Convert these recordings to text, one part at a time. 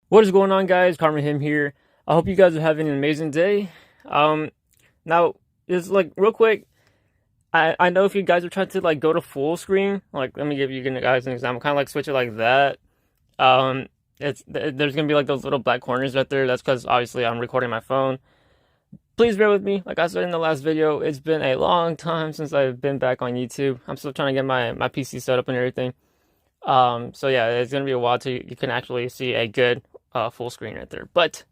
What is going on, guys? Carmen Him here. I hope you guys are having an amazing day. Now, just like real quick, I know if you guys are trying to like go to full screen, like let me give you guys an example, kind of like switch it like that. Um, there's gonna be like those little black corners right there. That's because obviously I'm recording my phone. Please bear with me. Like I said in the last video, it's been a long time since I've been back on YouTube. I'm still trying to get my PC set up and everything. So yeah, it's gonna be a while till you can actually see a good full screen right there. But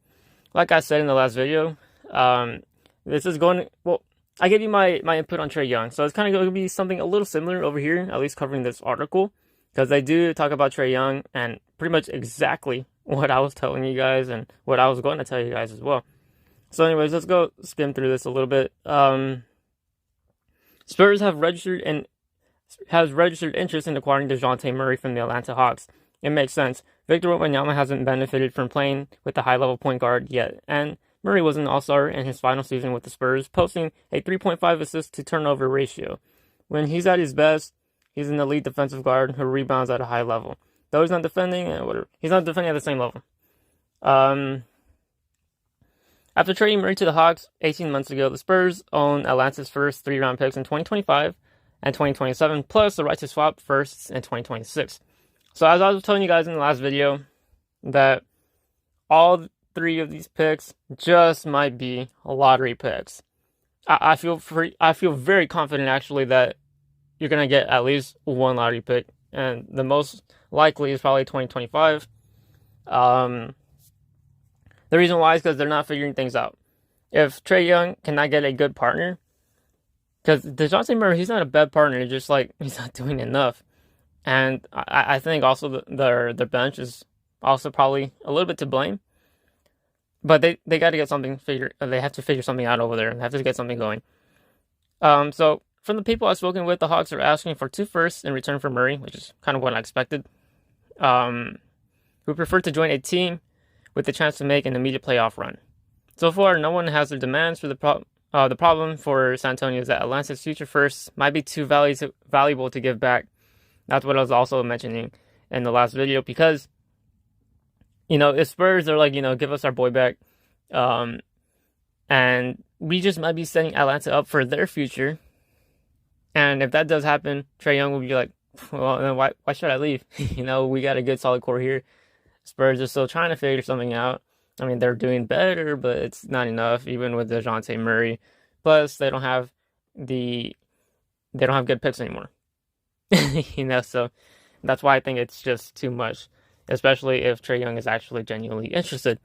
like I said in the last video, um, this is going well. I gave you my input on Trae Young, so it's kind of going to be something a little similar over here, at least covering this article, because they do talk about Trae Young and pretty much exactly what I was telling you guys and what I was going to tell you guys as well. So, anyways, let's go skim through this a little bit. Spurs has registered interest in acquiring Dejounte Murray from the Atlanta Hawks. It makes sense. Victor Wembanyama hasn't benefited from playing with a high-level point guard yet, and Murray was an all-star in his final season with the Spurs, posting a 3.5 assist to turnover ratio. When he's at his best, he's an elite defensive guard who rebounds at a high level. Though he's not defending, he's not defending at the same level. After trading Murray to the Hawks 18 months ago, the Spurs own Atlanta's first 3-round picks in 2025 and 2027, plus the right to swap firsts in 2026. So as I was telling you guys in the last video, that all three of these picks just might be lottery picks. I feel very confident actually that you're gonna get at least one lottery pick, and the most likely is probably 2025. The reason why is because they're not figuring things out. If Trae Young cannot get a good partner, because Dejounte Murray, he's not a bad partner, just like he's not doing enough. And I think also their bench is also probably a little bit to blame. But they got to get something figured. They have to figure something out over there. They have to get something going. So from the people I've spoken with, the Hawks are asking for 2 firsts in return for Murray, which is kind of what I expected. Who prefer to join a team with the chance to make an immediate playoff run. So far, no one has their demands for the problem for San Antonio is that Atlanta's future firsts might be too valuable to give back. That's what I was also mentioning in the last video, because, if Spurs are like, give us our boy back, and we just might be setting Atlanta up for their future. And if that does happen, Trae Young will be like, well, then why should I leave? We got a good solid core here. Spurs are still trying to figure something out. I mean, they're doing better, but it's not enough, even with Dejounte Murray. Plus, they don't have good picks anymore. So that's why I think it's just too much, especially if Trae Young is actually genuinely interested.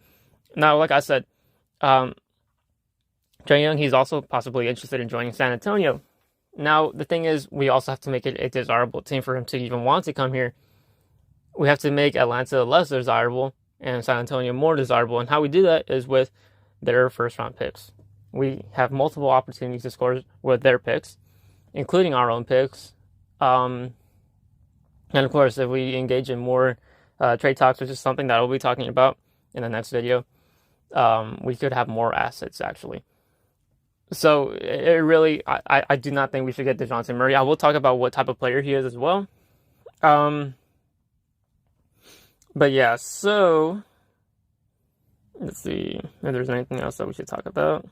Now, like I said, Trae Young, he's also possibly interested in joining San Antonio. Now, the thing is, we also have to make it a desirable team for him to even want to come here. We have to make Atlanta less desirable and San Antonio more desirable. And how we do that is with their first-round picks. We have multiple opportunities to score with their picks, including our own picks. And of course, if we engage in more trade talks, which is something that I'll be talking about in the next video, we could have more assets, actually. So it really, I do not think we should get Dejounte Murray. I will talk about what type of player he is as well. But yeah, so let's see if there's anything else that we should talk about.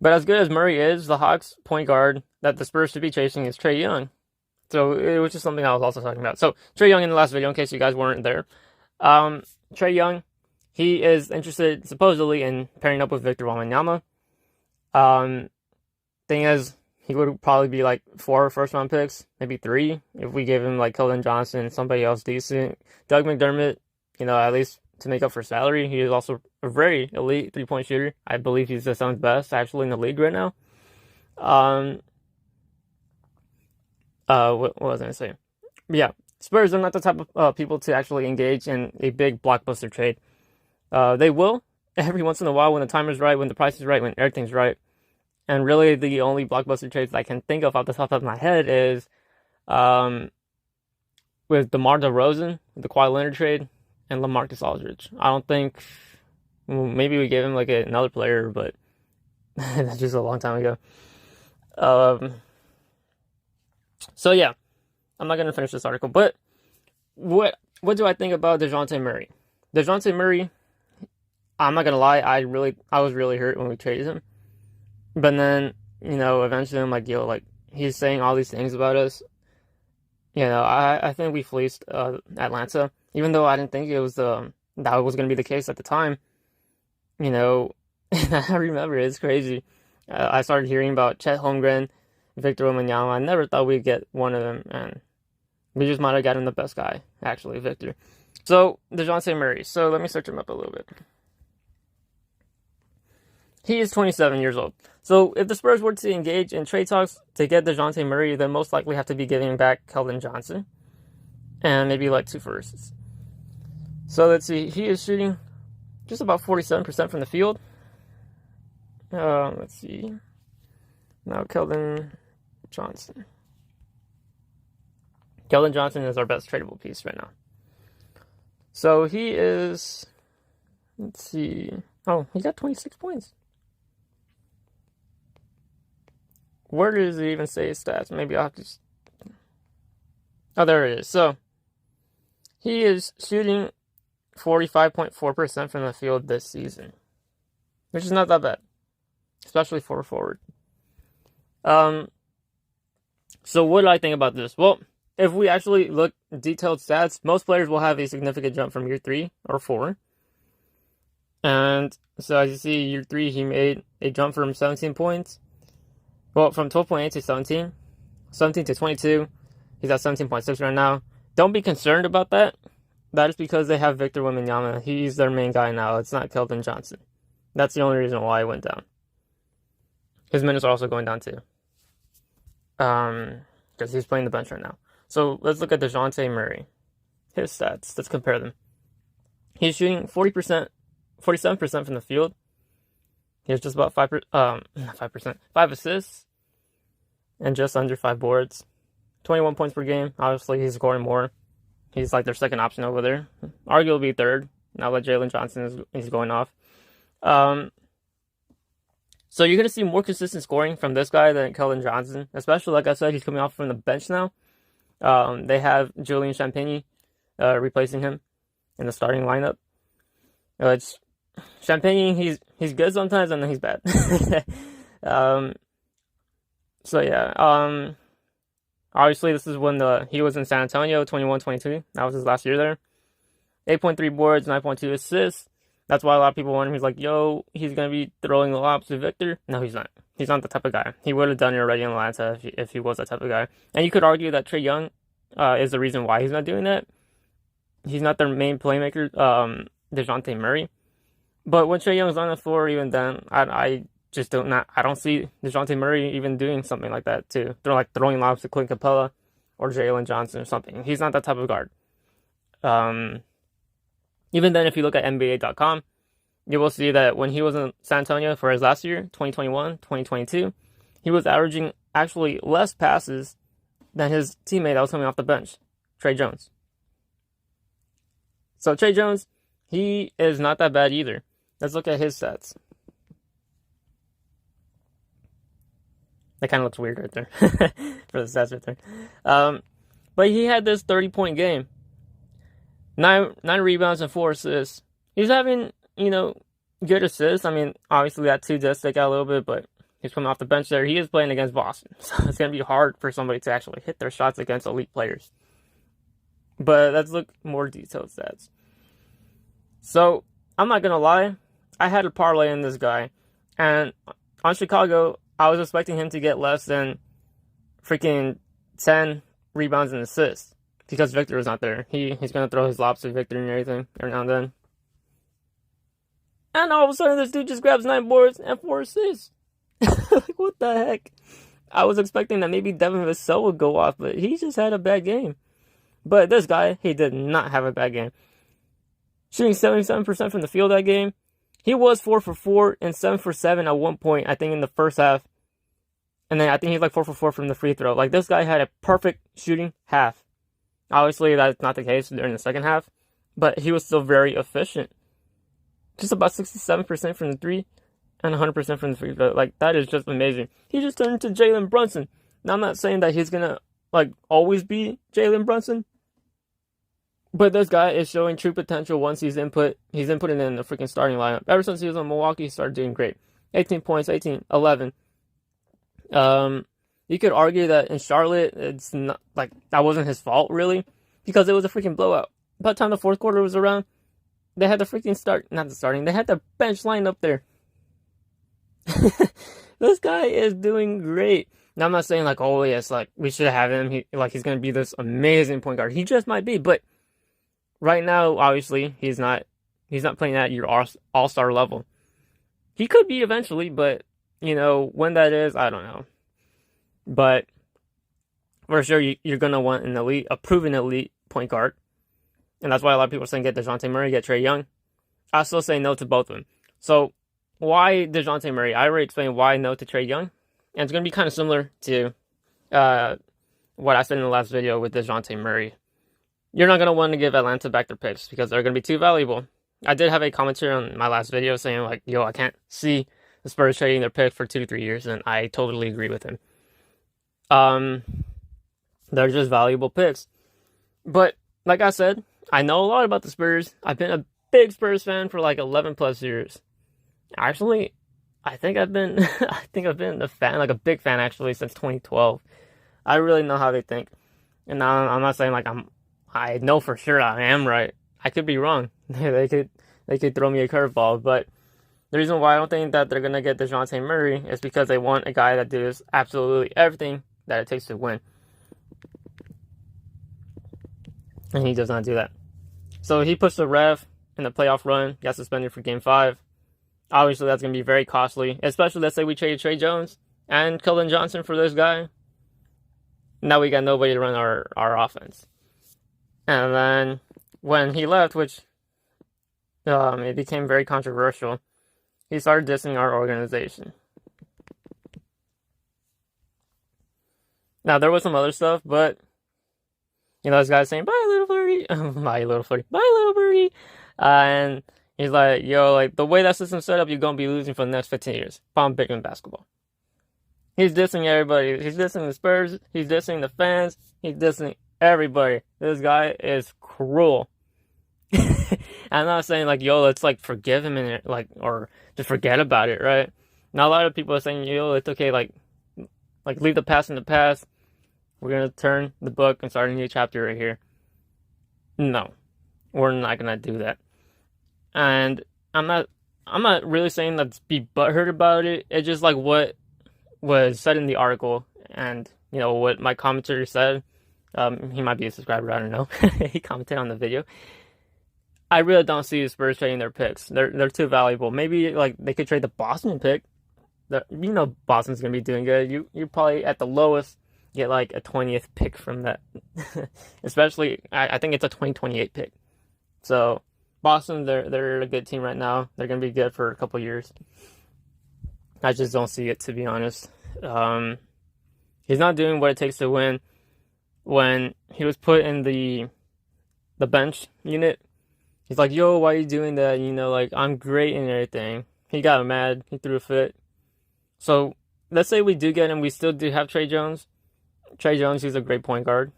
But as good as Murray is, the Hawks point guard that the Spurs should be chasing is Trae Young. So it was just something I was also talking about. So Trae Young in the last video, in case you guys weren't there. Trae Young, he is interested supposedly in pairing up with Victor Wembanyama. Thing is, he would probably be like 4 first-round picks, maybe 3, if we gave him like Keldon Johnson, somebody else decent. Doug McDermott, at least to make up for salary. He is also a very elite 3-point shooter. I believe he's the Suns' best actually in the league right now. What was I gonna say? Yeah, Spurs are not the type of people to actually engage in a big blockbuster trade. They will every once in a while when the time is right, when the price is right, when everything's right. And really, the only blockbuster trades I can think of off the top of my head is with DeMar DeRozan, the Kawhi Leonard trade, and LaMarcus Aldridge. I don't think, maybe we gave him like another player, but that's just a long time ago. So yeah, I'm not going to finish this article, but what what do I think about Dejounte Murray? Dejounte Murray, I'm not gonna lie, I was really hurt when we traded him. But then, eventually I'm like, yo, like he's saying all these things about us. I think we fleeced Atlanta, even though I didn't think it was that was gonna be the case at the time. I remember it's crazy. I started hearing about Chet Holmgren, Victor Wembanyama. I never thought we'd get one of them, and we just might have gotten the best guy, actually, Victor. So, Dejounte Murray. So, let me search him up a little bit. He is 27 years old. So, if the Spurs were to engage in trade talks to get Dejounte Murray, then most likely have to be giving back Keldon Johnson and maybe like 2 firsts. So, let's see. He is shooting just about 47% from the field. Let's see. Now, Keldon Johnson. Keldon Johnson is our best tradable piece right now. So he is, let's see. Oh, he got 26 points. Where does it even say his stats? Maybe I'll have to. Oh, there it is. So he is shooting 45.4% from the field this season, which is not that bad, especially for a forward. So what do I think about this? Well, if we actually look detailed stats, most players will have a significant jump from year 3 or 4. And so as you see, year 3, he made a jump from 17 points. Well, from 12.8 to 17. 17 to 22. He's at 17.6 right now. Don't be concerned about that. That is because they have Victor Wembanyama. He's their main guy now. It's not Keldon Johnson. That's the only reason why it went down. His minutes are also going down too. Because he's playing the bench right now. So let's look at Dejounte Murray. His stats. Let's compare them. He's shooting 47% from the field. He has just about 5 assists and just under 5 boards. 21 points per game. Obviously, he's scoring more. He's like their second option over there. Arguably third. Now that Jalen Johnson is going off. So you're going to see more consistent scoring from this guy than Keldon Johnson. Especially, like I said, he's coming off from the bench now. They have Julian Champagnie replacing him in the starting lineup. Champagnie, he's good sometimes and then he's bad. Obviously this is when he was in San Antonio, 21-22. That was his last year there. 8.3 boards, 9.2 assists. That's why a lot of people wonder, he's like, yo, he's going to be throwing the lobs to Victor. No, he's not. He's not the type of guy. He would have done it already in Atlanta if he was that type of guy. And you could argue that Trae Young is the reason why he's not doing that. He's not their main playmaker, Dejounte Murray. But when Trae Young's on the floor, even then, I don't see Dejounte Murray even doing something like that too. They're like throwing lobs to Clint Capella or Jalen Johnson or something. He's not that type of guard. Even then, if you look at NBA.com, you will see that when he was in San Antonio for his last year, 2021, 2022, he was averaging actually less passes than his teammate that was coming off the bench, Tre Jones. So Tre Jones, he is not that bad either. Let's look at his stats. That kind of looks weird right there for the stats right there. But he had this 30-point game. 9 rebounds and 4 assists. He's having, good assists. I mean, obviously that 2 does stick out a little bit, but he's coming off the bench there. He is playing against Boston, so it's going to be hard for somebody to actually hit their shots against elite players. But let's look more detailed stats. So, I'm not going to lie. I had a parlay in this guy. And on Chicago, I was expecting him to get less than freaking 10 rebounds and assists. Because Victor was not there. He's going to throw his lobs to Victor and everything every now and then. And all of a sudden, this dude just grabs 9 boards and 4 assists. Like, what the heck? I was expecting that maybe Devin Vassell would go off, but he just had a bad game. But this guy, he did not have a bad game. Shooting 77% from the field that game. He was 4 for 4 and 7 for 7 at one point, I think, in the first half. And then I think he's like 4 for 4 from the free throw. Like, this guy had a perfect shooting half. Obviously, that's not the case during the second half, but he was still very efficient. Just about 67% from the 3 and 100% from the free throw. Like, that is just amazing. He just turned into Jalen Brunson. Now, I'm not saying that he's going to, always be Jalen Brunson, But this guy is showing true potential once he's inputted in the freaking starting lineup. Ever since he was in Milwaukee, he started doing great. 18 points, 18, 11. You could argue that in Charlotte, it's not like that wasn't his fault really, because it was a freaking blowout. By the time the fourth quarter was around, they had the freaking they had the bench line up there. This guy is doing great. Now I'm not saying like, oh yes, like we should have him. He's gonna be this amazing point guard. He just might be, but right now, obviously, he's not playing at your all-star level. He could be eventually, but when that is, I don't know. But for sure, you're gonna want a proven elite point guard, and that's why a lot of people are saying get Dejounte Murray, get Trae Young. I still say no to both of them. So why Dejounte Murray? I already explained why no to Trae Young, and it's gonna be kind of similar to what I said in the last video with Dejounte Murray. You're not gonna want to give Atlanta back their picks because they're gonna be too valuable. I did have a commentary on my last video saying like, yo, I can't see the Spurs trading their pick for 2 to 3 years, and I totally agree with him. They're just valuable picks. But like I said, I know a lot about the Spurs. I've been a big Spurs fan for like 11 plus years. Actually, I think I've been a fan, like a big fan actually, since 2012. I really know how they think. And now I'm not saying like I know for sure I am right. I could be wrong. They could throw me a curveball, but the reason why I don't think that they're gonna get Dejounte Murray is because they want a guy that does absolutely everything that it takes to win. And he does not do that. So he pushed the ref in the playoff run, got suspended for Game 5. Obviously, that's going to be very costly, especially let's say we traded Trey Jones and Keldon Johnson for this guy. Now we got nobody to run our offense. And then when he left, which it became very controversial, he started dissing our organization. Now, there was some other stuff, but this guy's saying, bye, little birdie. Bye, little birdie. And he's like, yo, like, the way that system's set up, you're going to be losing for the next 15 years. Bomb big in basketball. He's dissing everybody. He's dissing the Spurs. He's dissing the fans. He's dissing everybody. This guy is cruel. I'm not saying, like, yo, let's, like, forgive him and, like, or just forget about it, right? Now, a lot of people are saying, yo, it's okay, like leave the past in the past. We're going to turn the book and start a new chapter right here. No, we're not going to do that. And I'm not really saying let's be butthurt about it. It's just like what was said in the article and, what my commentator said. He might be a subscriber, I don't know. He commented on the video. I really don't see the Spurs trading their picks. They're too valuable. Maybe, like, they could trade the Boston pick. Boston's going to be doing good. You probably, at the lowest, get like a 20th pick from that. Especially, I think it's a 2028 pick. So, Boston, they're a good team right now. They're going to be good for a couple years. I just don't see it, to be honest. He's not doing what it takes to win. When he was put in the bench unit, he's like, yo, why are you doing that? Like, I'm great and everything. He got mad. He threw a fit. So, let's say we do get him. We still do have Trey Jones. Trey Jones, he's a great point guard.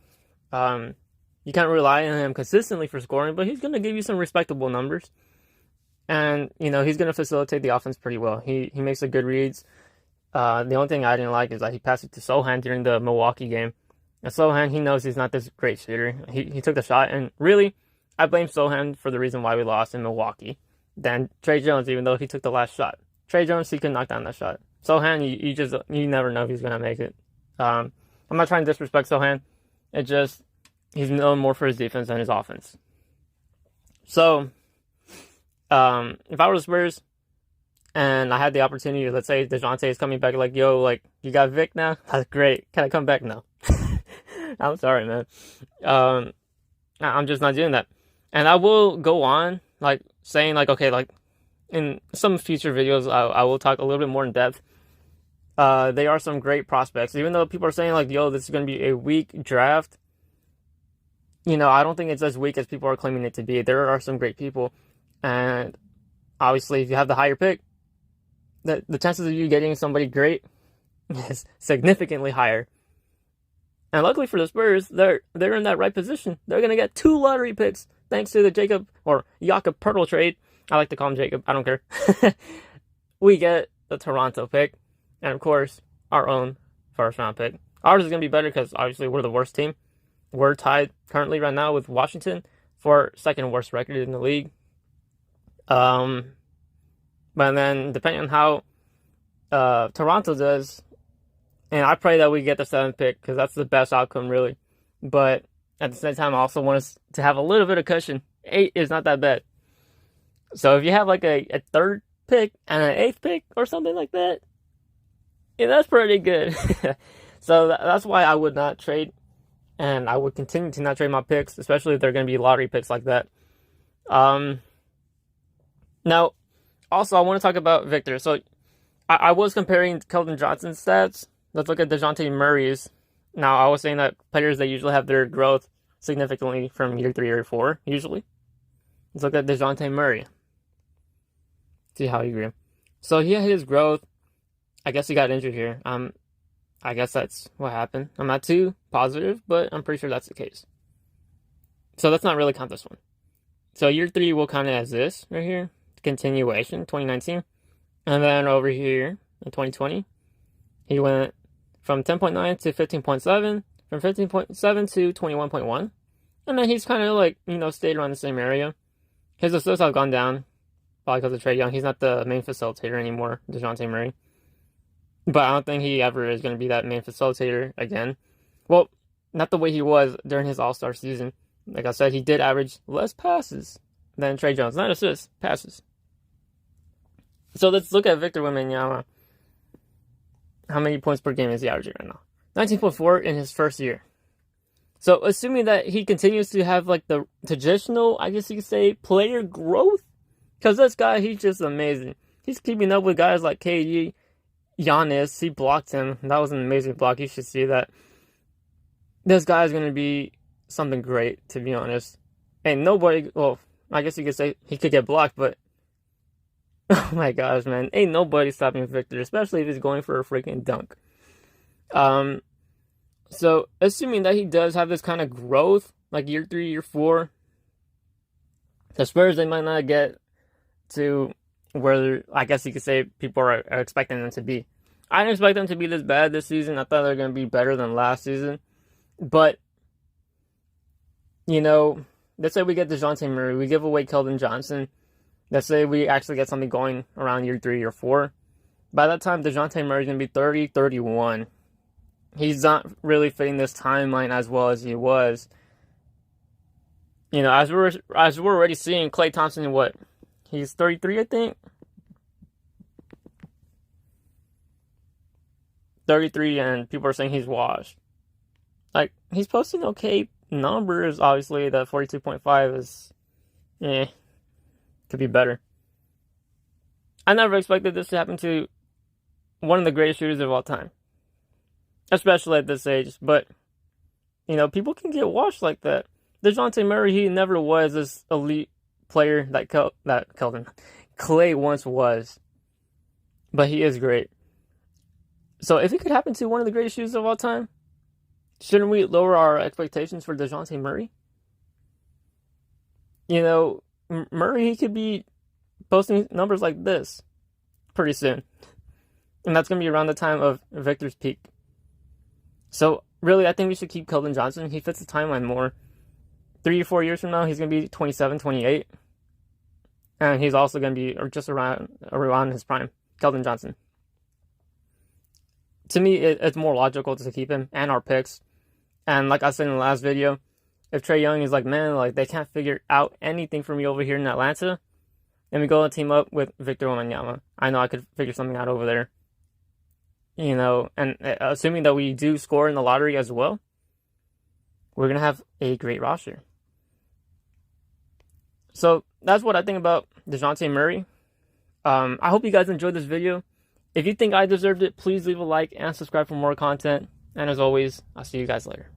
You can't rely on him consistently for scoring, but he's going to give you some respectable numbers. And, he's going to facilitate the offense pretty well. He makes the good reads. The only thing I didn't like is that he passed it to Sohan during the Milwaukee game. And Sohan, he knows he's not this great shooter. He took the shot, and really, I blame Sohan for the reason why we lost in Milwaukee than Trey Jones, even though he took the last shot. Trey Jones, he could knock down that shot. Sohan, you never know if he's going to make it. I'm not trying to disrespect Sohan. It just, he's known more for his defense than his offense. So, if I were the Spurs, and I had the opportunity, let's say Dejounte is coming back, like, yo, like, you got Vic now? That's great. Can I come back now? I'm sorry, man. I'm just not doing that. And I will go on, like, saying, like, okay, like, in some future videos, I will talk a little bit more in depth. They are some great prospects. Even though people are saying, like, yo, this is going to be a weak draft, I don't think it's as weak as people are claiming it to be. There are some great people. And obviously, if you have the higher pick, the chances of you getting somebody great is significantly higher. And luckily for the Spurs, they're in that right position. They're gonna get 2 lottery picks thanks to the Jakob Poeltl trade. I like to call him Jacob. I don't care. We get the Toronto pick, and of course our own first round pick. Ours is gonna be better because obviously we're the worst team. We're tied currently right now with Washington for second worst record in the league. But then depending on how Toronto does, and I pray that we get the 7th pick because that's the best outcome really. But at the same time, I also want us to have a little bit of cushion. 8 is not that bad. So if you have like a 3rd pick and an 8th pick or something like that, yeah, that's pretty good. So that's why I would not trade, and I would continue to not trade my picks, especially if they're going to be lottery picks like that. Now, also I want to talk about Victor. So I was comparing Keldon Johnson's stats. Let's look at Dejounte Murray's. Now, I was saying that players, they usually have their growth significantly from year 3 or 4, usually. Let's look at Dejounte Murray. See how you agree. So he had his growth. I guess he got injured here. I guess that's what happened. I'm not too positive, but I'm pretty sure that's the case. So let's not really count this one. So year 3 will count it as this right here. Continuation, 2019. And then over here in 2020, he went from 10.9 to 15.7, from 15.7 to 21.1. And then he's kind of like, stayed around the same area. His assists have gone down, probably because of Trae Young. He's not the main facilitator anymore, Dejounte Murray. But I don't think he ever is going to be that main facilitator again. Well, not the way he was during his All-Star season. Like I said, he did average less passes than Trae Jones. Not assists, passes. So let's look at Victor Wembanyama. How many points per game is he averaging right now? 19.4 in his first year. So assuming that he continues to have like the traditional, I guess you could say, player growth. Because this guy, he's just amazing. He's keeping up with guys like KD, Giannis. He blocked him. That was an amazing block. You should see that. This guy is going to be something great, to be honest. And nobody, well, I guess you could say he could get blocked, but oh my gosh, man. Ain't nobody stopping Victor, especially if he's going for a freaking dunk. So, assuming that he does have this kind of growth, like year 3, year 4, the Spurs, they might not get to where, I guess you could say, people are expecting them to be. I didn't expect them to be this bad this season. I thought they were going to be better than last season. But, let's say we get Dejounte Murray, we give away Keldon Johnson. Let's say we actually get something going around year 3 or 4. By that time, Dejounte Murray is going to be 30, 31. He's not really fitting this timeline as well as he was. As we're already seeing Klay Thompson, what? He's 33, I think. 33, and people are saying he's washed. Like, he's posting okay numbers. Obviously, the 42.5 is, could be better. I never expected this to happen to one of the greatest shooters of all time, especially at this age. But, people can get washed like that. Dejounte Murray, he never was this elite player that Klay once was. But he is great. So if it could happen to one of the greatest shooters of all time, shouldn't we lower our expectations for Dejounte Murray? Murray, he could be posting numbers like this pretty soon. And that's going to be around the time of Victor's peak. So, really, I think we should keep Keldon Johnson. He fits the timeline more. 3 or 4 years from now, he's going to be 27, 28. And he's also going to be just around his prime. Keldon Johnson. To me, it's more logical to keep him and our picks. And like I said in the last video, if Trae Young is like, man, like they can't figure out anything for me over here in Atlanta, then we go and team up with Victor Wembanyama. I know I could figure something out over there. And assuming that we do score in the lottery as well, we're going to have a great roster. So that's what I think about Dejounte Murray. I hope you guys enjoyed this video. If you think I deserved it, please leave a like and subscribe for more content. And as always, I'll see you guys later.